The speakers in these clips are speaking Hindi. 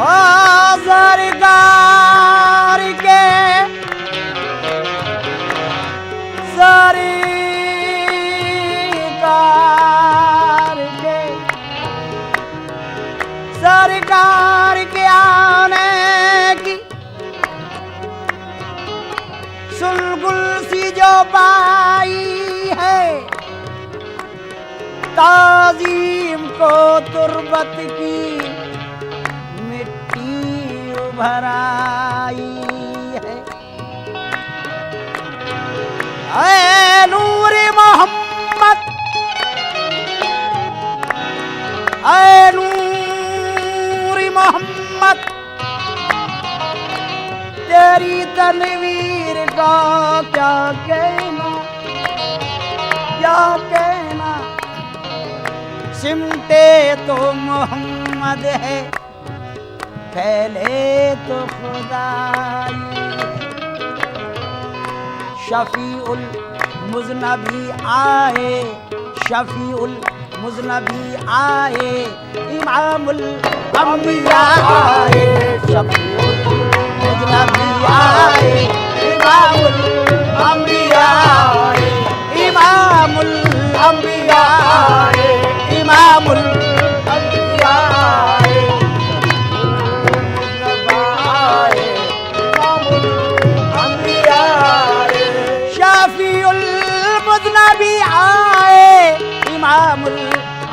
ओ सरकार के सरकार के आने की सुलगुल सी जो पाई है, ताजीम को तुर्बत की मिट्टी उभर आई है। ऐ नूर मोहम्मद, ऐ नूर मोहम्मद, तेरी तनवीर का क्या कहना, क्या कहना। सिमटे तो मोहम्मद है, फैले तो खुदाई। शफीउल मुज़नबी आए, शफीउल मुज़नबी आए, इमामुल अंबिया आए। शफीउल मुज़नबी आए, इमामुल अंबिया आए, इमामुल अंबिया आए, इमामुल अंबिया आए, इमामुल अंबिया आए। शफीउल मुज़नबी आए, इमामुल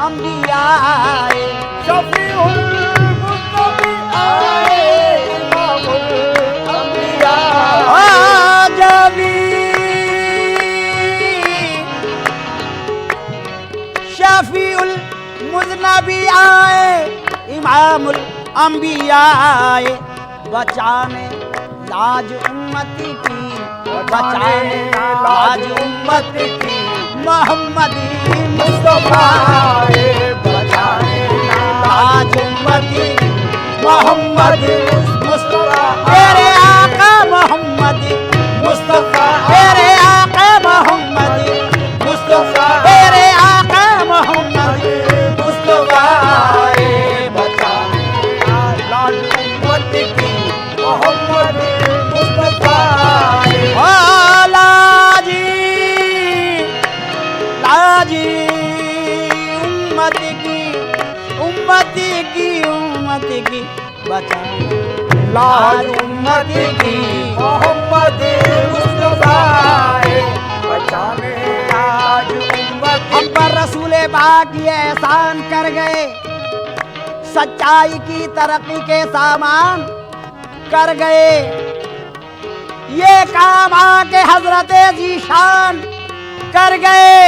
अंबिया आए। शफीउल मुज़नबी आए, इमामुल अंबिया आए। शफीउल मुज़नबी आए, इमामुल अंबिया आए। बचाने लाज उम्मती की, बचाने लाज उम्मती की, मोहम्मदी मुस्तफा आए। बचाने लाज उम्मती की, मोहम्मद मुस्तफा। तेरे आका मोहम्मद मुस्तफा, तेरे आका मोहम्मद मुस्तफा, तेरे आका मोहम्मद मुस्तफा आए। बचाने लाज उम्मती की, मोहम्मद मुस्तफा आए। लाजी लाजी उम्मती की, उम्मती की, उम्मती की, बचाने लाज उम्मती की, मोहम्मद मुस्तफा आए। बचाने लाज उम्मती। हम पर रसूले पाक ये एहसान कर गए, सच्चाई की तरक्की के सामान कर गए। ये काम आके हजरत जीशान कर गए।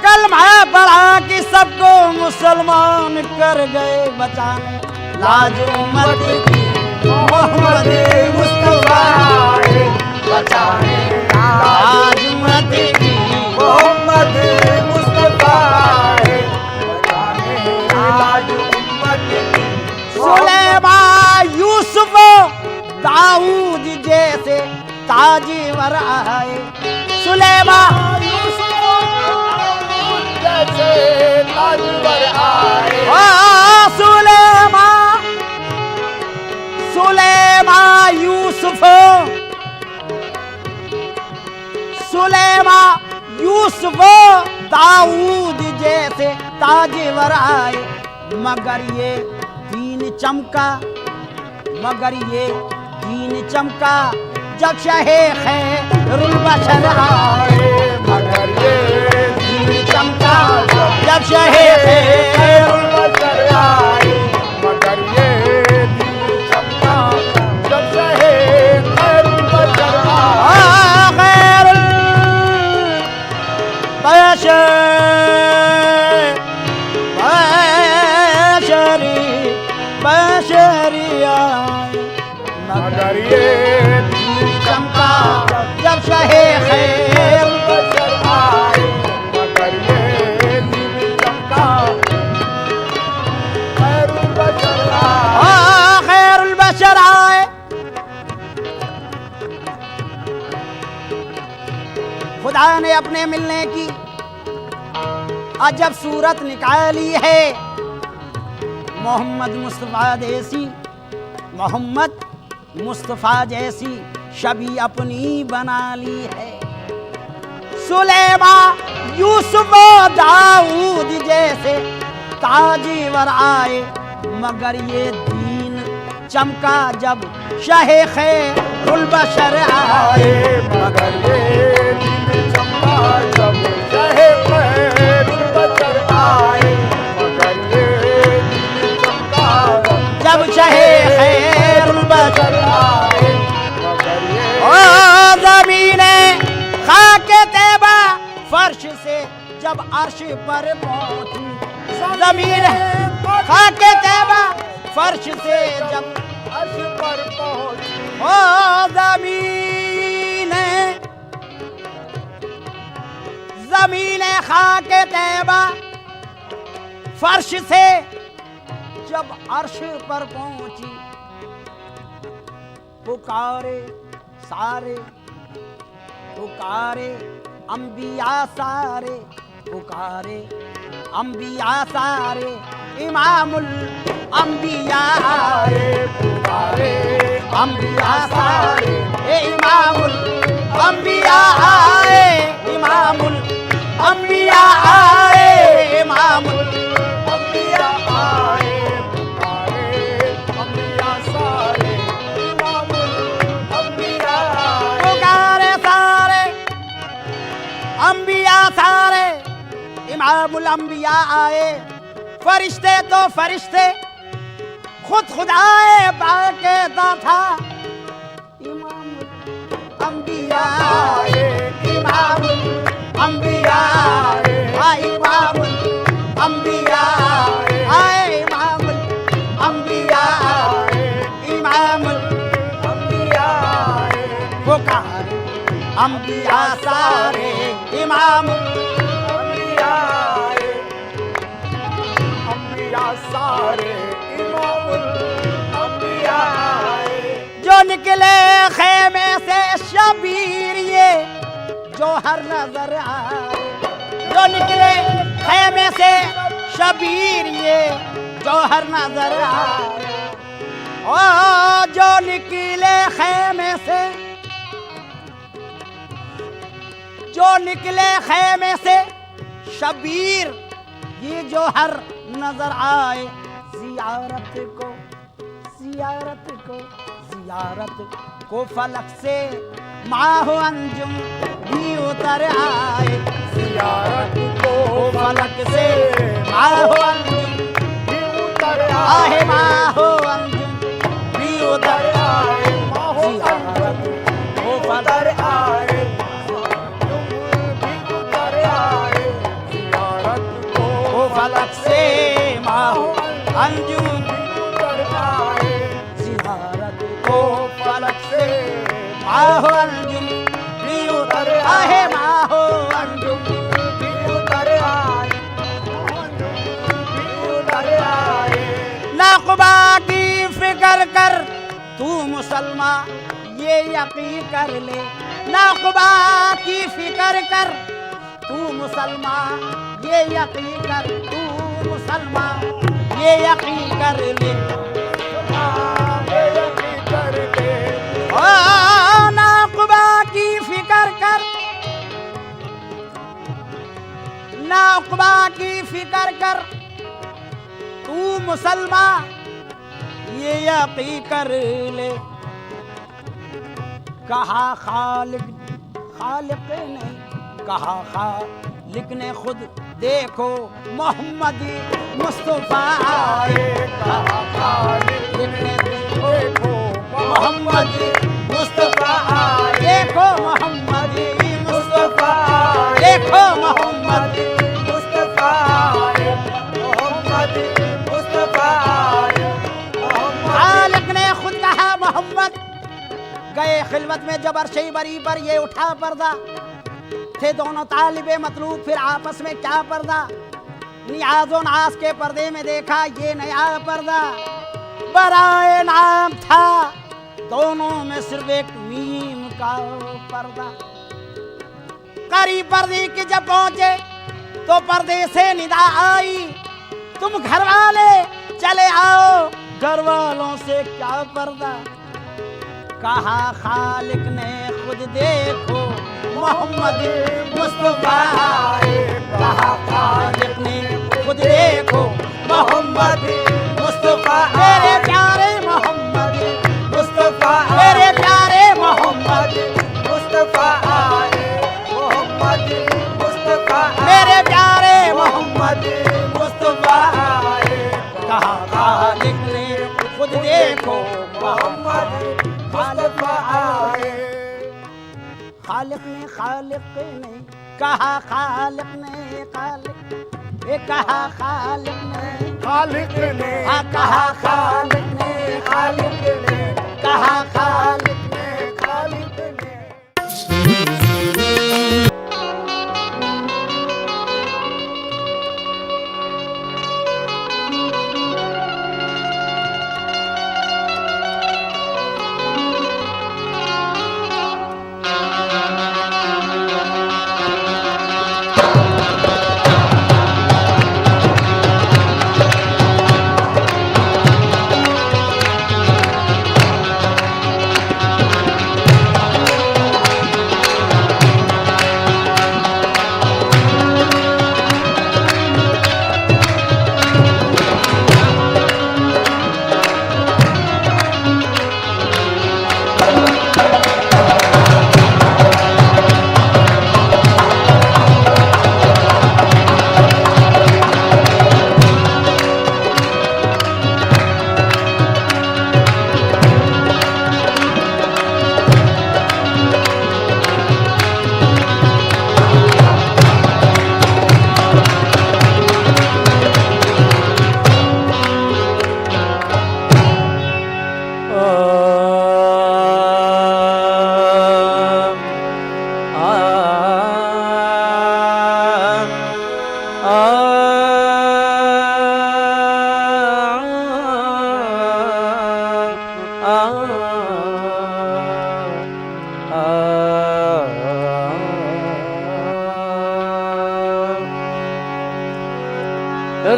कलमा पढ़ा कि सबको मुसलमान कर गए। बचाने लाज उम्मती की, मोहम्मद मुस्तफा आए। बचाने लाज उम्मती की, मोहम्मद मुस्तफा आए। बचाने लाज उम्मती की। सुलेमान यूसुफ दाऊद जैसे ताजवर आए। सुलेमान यूसुफ जैसे ताजवर आए। सुलेमान यूसुफ, सुलेमान यूसुफ दाऊद जैसे ताजवर आए। मगर ये दीन चमका, मगर ये दीन चमका जब शहे खैरुल बशर आए। मगर ये दीन चमका जब शहे खैरुल बशर आए। मगर ये दीन चमका जब शहे खैरुल बशर आए। खैरुल बशर बशरिया। मगर ये दीन चमका जब शहे खैरुल बशर आए। मगर ये दीन चमका खैरुल बशर आए। खैरुल बशर आए। खुदा ने अपने मिलने की अजब सूरत निकाली है। मोहम्मद मुस्तफ़ा जैसी, मोहम्मद मुस्तफ़ा जैसी शबी अपनी बना ली है। सुलेमा यूसुफ दाऊद जैसे ताजवर आए, मगर ये दीन चमका जब शाहे खैरुल बशर आए, मगर ये दिन चमका जब शाहे खैरुल बशर आए, मगर ये दिन चमका जब शाहे खैरुल बशर आए, मगर ये ओ ज़मीने खाके तैबा फर्श से जब अर्श पर पहुंची, ज़मीन खाके तैबा फर्श से जब अर्श पर पहुंची, ओ ज़मीने खाके तैबा फर्श से जब अर्श पर पहुंची, पुकारे सारे, पुकारे अंबिया सारे, पुकारे अंबिया सारे, इमामुल अंबिया आए, पुकारे अंबिया सारे, इमामुल अंबिया आए, इमामुल अंबिया आए, इमामुल अंबिया आए, पुकारे अंबिया सारे, इमामुल अंबिया आए, पुकारे सारे अंबिया सारे, इमामुल अंबिया आए। फरिश्ते तो फरिश्ते खुद खुदाए बाक़ायदा था, इमामुल अंबिया आए, इमामुल अंबिया आए, इमामुल अंबिया आए, इमामुल अंबिया आए, इमामुल अंबिया आए, पुकारे अंबिया सारे, इमामुल अंबिया आए, अंबिया सारे, इमामुल अंबिया आए, जो निकले खेमे से शबीर ये जो हर नजर आए, जो निकले खेमे से शबीर ये जो हर नजर आए, ओ जो निकले खेमे से, जो निकले खेमे से शबीर ये जो हर नजर आए, जियारत को, जियारत को, जियारत को फलक से माहो अंजुम भी उतर आए, जियारत को फलक से माहो अंजुम भी उतर आहे, आए, माहो अंजुम भी उतर आए, माहो जियारत को उतर फलक आए, तुम भी उतर आए, जियारत को फलक से माहो अंजुम उतर आए, जियारत को फलक से माहो अंजुम भी उतर आहे, माहो अंजुम भी उतर आए, भी उतर आए, नाक़ुबा की फिक्र कर तू मुसलमान ये यकीन कर ले, नाक़ुबा की फिक्र कर तू मुसलमान ये यकीन कर, तू मुसलमान ये यकीन कर ले, ये यकीन कर ले, ओ नाक़ुबा की फिक्र कर, नाक़ुबा की फिक्र कर तू मुसलमान ये यकीन कर ले, कहा खालिक, खालिक ने कहा खालिक ने खुद देखो मोहम्मद मुस्तफ़ा आए, कहा खालिक ने देखो मोहम्मद मुस्तफ़ा आए, देखो मोहम्मद मुस्तफ़ा आए, देखो मोहम्मद मुस्तफा आए, मोहम्मद मुस्तफा आए, खालिक ने खुद कहा मोहम्मद गए खिलवत में जब अर्शे बरी पर ये उठा पर्दा, थे दोनों तालिबे मतलूब फिर आपस में क्या पर्दा, नियाज़ो नाज के पर्दे में देखा ये नया पर्दा, बराए नाम था दोनों में सिर्फ एक मीम का पर्दा, करीब पर्दे के जब पहुंचे तो पर्दे से निदा आई, तुम घर वाले चले आओ घर वालों से क्या पर्दा, कहा खालिक ने खुद देखो मोहम्मद मुस्तफा आए, कहा खालिक ने खुद देखो मोहम्मद मुस्तफा, मेरे प्यारे मोहम्मद मुस्तफा, मेरे प्यारे मोहम्मद मुस्तफा आए, मोहम्मद मुस्तफा, मेरे प्यारे मोहम्मद मुस्तफा आए, कहा खालिक ने खुद देखो मोहम्मद मुस्तफा आए। खालिक ने कहा, खालिक ने खालिक, ये कहा खालिक ने, खालिक ने कहा खालिक ने, खालिक ने कहा खालिक ने खालिक ने।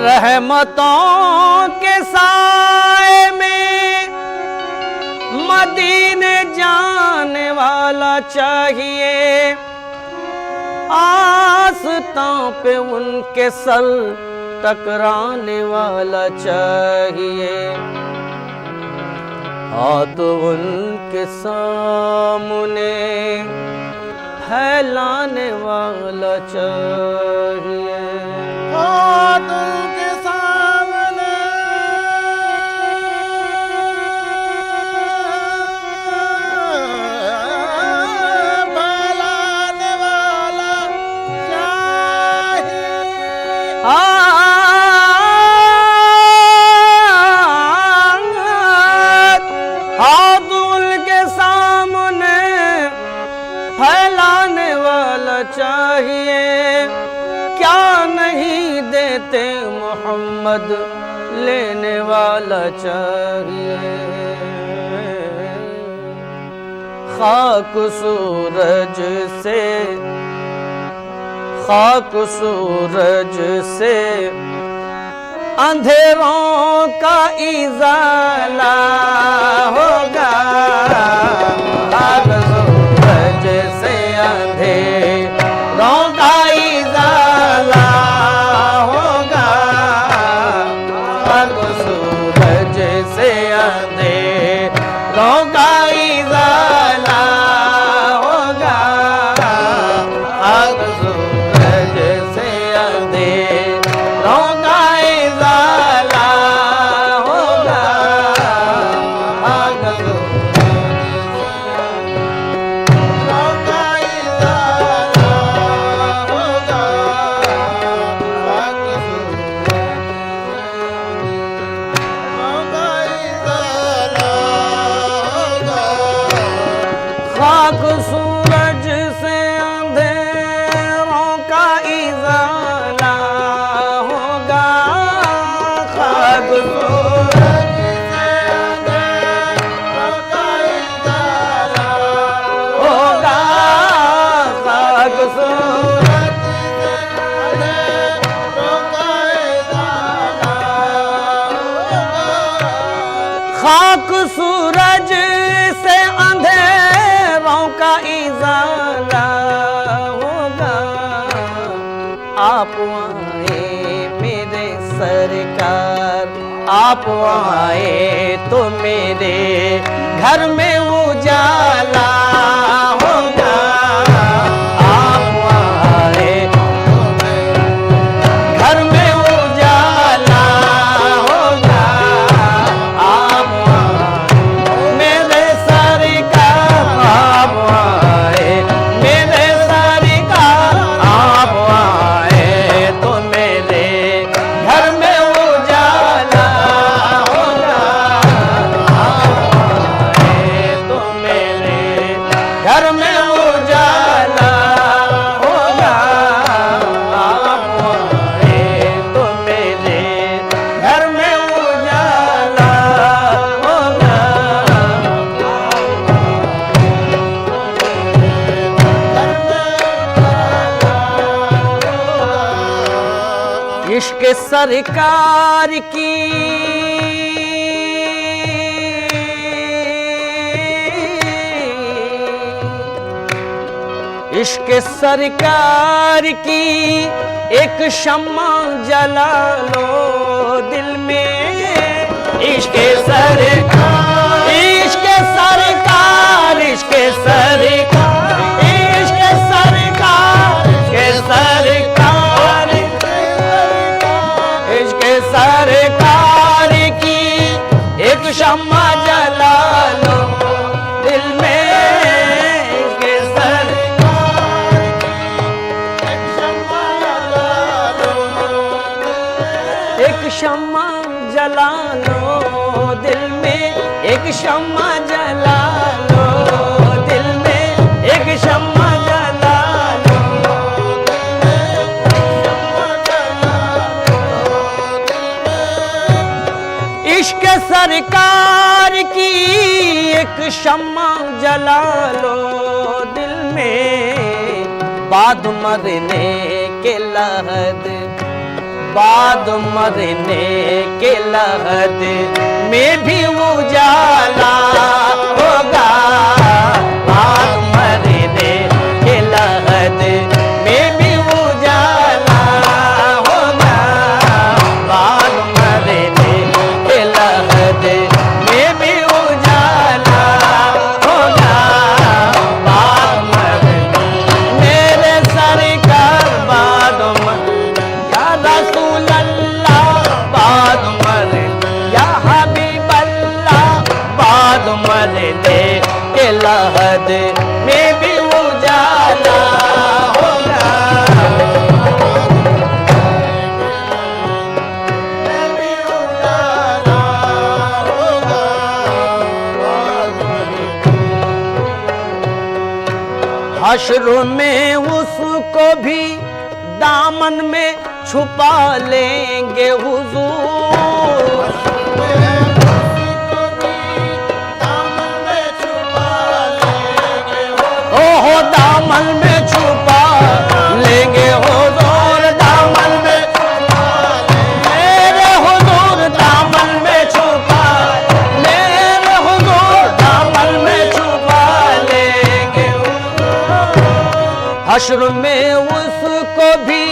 रहमतों के साए में मदीने जाने वाला चाहिए, आस्तां पे उनके सर टकराने वाला चाहिए, हाथ उनके सामने फैलाने वाला चाहिए, हाथ के सामने फैलाने वाला चाहिए, हाथ उनके सामने फैलाने वाला चाहिए, क्या नहीं देते मोहम्मद लेने वाला चाहिए, खाक सूरज से, खाक सूरज से अंधेरों का इजाला होगा, खाक सूरज से अंधेरों का इजाला होगा, खाक सूरज से अंधेरों का इजाला होगा, खाक सूरज से अंधेरों का इजाला होगा, खाक खाक सूरज से अंधेरों का इजाला होगा। आप आए मेरे सरकार, आप आए तो मेरे घर में उजाला होगा। आप आए घर में उजाला होगा। आप आए मेरे सरकार, आप आए मेरे सरकार, आप आए तो मेरे घर में उजाला होगा। आप आए तो मेरे घर में उजाला होगा। आप आए तो मेरे घर में उजाला होगा। इश्क सरकार की इश्क सरकार की एक शम्मा जला लो दिल में। इश्क सरकार, इश्क सरकार, इश्क सरकार, इश्क सरकार, इश्क सरकार, इश्क सरकार की एक शम्मा जला लो दिल में। इश्क एक शम्मा जला लो दिल में, एक शम्मा जला लो दिल में, एक शम्मा जला लो इश्क सरकार की एक शम्मा जला लो दिल में। बाद मरने के लहद, बाद मरने के लहद में भी उजाला होगा। बाद मरने के लहद में भी उजाला होगा। बाद मरने के लहद में भी उजाला होगा। बाद मरने मेरे सरकार, बाद या रसूल अल्लाह, बाद मरने या हबीब अल्लाह, बाद मरने के लहद में भी उजाला होगा। हश्र में उसको भी दामन में छुपा लेंगे हुजूर। ओहो दामन में छुपा लेंगे हुजूर, दामन में मेरे हुजूर, दामन में छुपा मेरे हुजूर, दामन में छुपा लेंगे। हश्र में उसको भी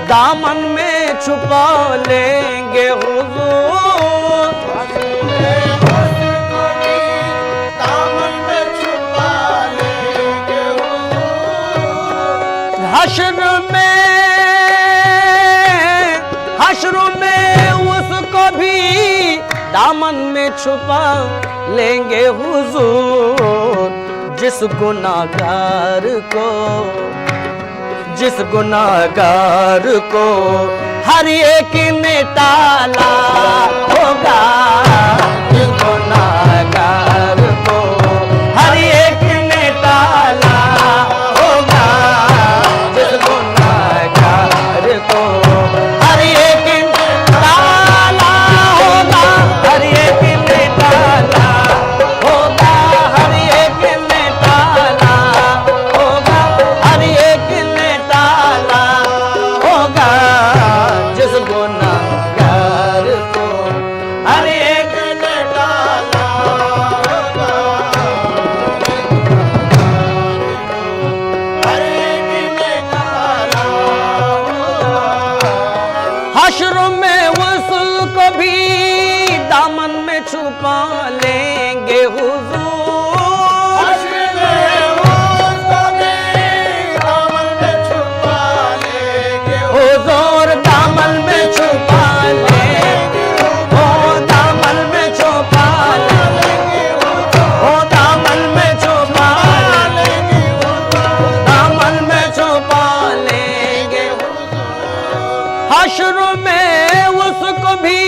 दामन में छुपा लेंगे हुजूर। हश्र में उसको भी दामन में छुपा लेंगे हुजूर। जिस गुनाहगार को, जिस गुनाहगार को हर एक ने टाला होगा। जिस गुनाहगार को हर एक ने टाला होगा। जिस गुनाहगार को हर एक ने टाला होगा। हर एक ने टाला होगा। हर एक ने टाला होगा। हर एक ने टाला होगा। जिस गुनाहगार को हर एक ने टाला छुपा लेंगे हुजूर। हश्र में उसको भी दामन में छुपा लेंगे हुजूर दामन में छुपा लेंगे, ओ दामन में छुपा लेंगे, ओ दामन में छुपा लेंगे, दामन में छुपा लेंगे। हश्र में उसको भी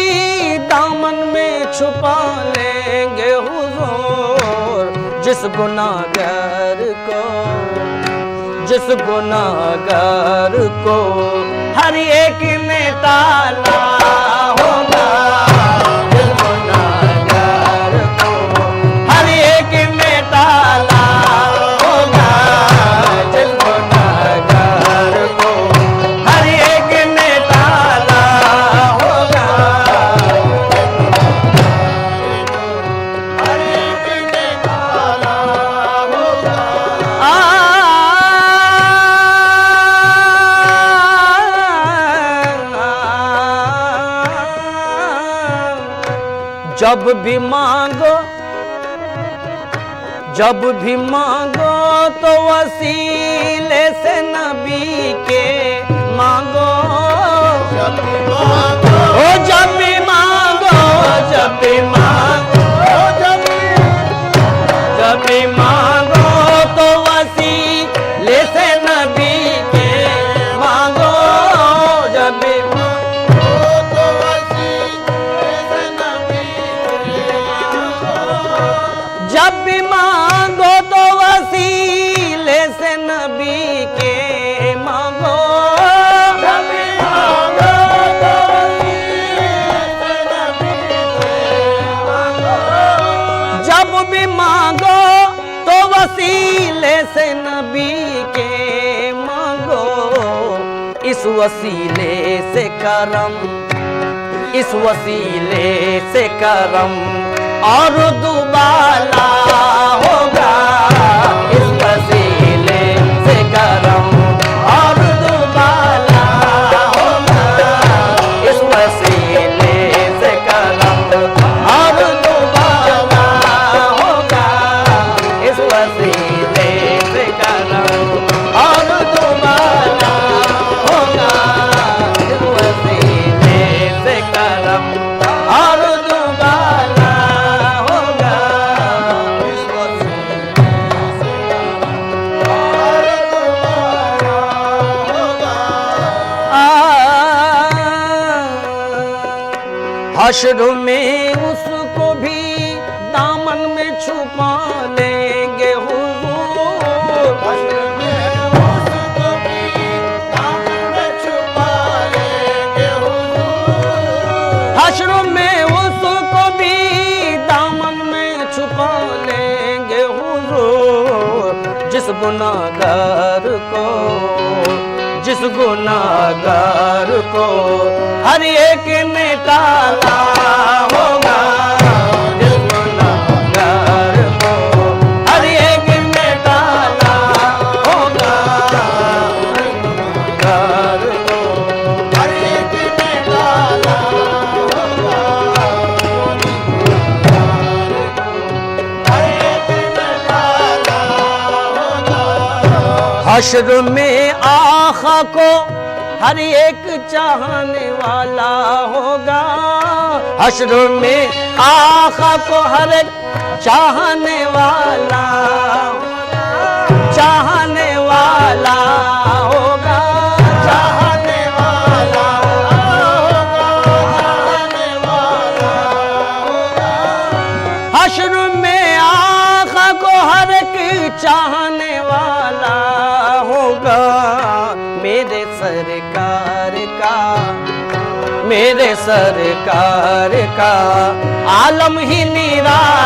दामन में छुपा लेंगे हुजूर। जिस गुनाहगार को, जिस गुनाहगार को हर एक में ताला होगा, जिस गुनाहगार को हर एक में ताला होगा, जिस गुनाहगार को हर एक में ताला होगा। हर एक में ताला होगा। जब भी मांगो, जब भी मांगो तो वसीले से नबी के मांगो। जब भी मांगो, ओ जब भी मांगो, जब भी मांगो, जब भी मांगो तो वसीले से नबी के मांगो। जब भी तो वसीले से नबी के मांगो। जब भी मांगो तो वसीले से नबी के मांगो। जब भी मांगो तो वसीले से नबी के मांगो। जब भी मांगो तो वसीले से नबी के मांगो। इस वसीले से करम, इस वसीले से करम और दुबाला होगा। इस वसीले से करम और दुबाला होगा। इस वसीले से करम और दुबाला होगा। इस वसीले से करम और दुबाला होगा। इस वसीले से करम और दुबाला होगा। इस वसीले से और तुम्हारा होगा। हश्र में उसको भी दामन में छुपा लेंगे हुजूर। हश्र में उसको भी दामन में छुपा लेंगे हुजूर। हश्र में उसको भी दामन में छुपा लेंगे हुजूर। जिस गुनाहगार को, जिस गुनाहगार को हर एक ने टाला होगा। जिस गुनाहगार को हर एक ने टाला होगा। गुनाहगार को हर एक में ताला होगा। हर एक में ताला होगा। हश्र में आखा को हर एक चाहने वाला होगा। हश्र में आखा को हर एक चाहने वाला, चाहने वाला होगा। चाहने वाला होगा। चाहने वाला होगा। हश्र में आखा को हर एक चाहने वाला होगा। मेरे सरकार का, मेरे सरकार का आलम ही निराला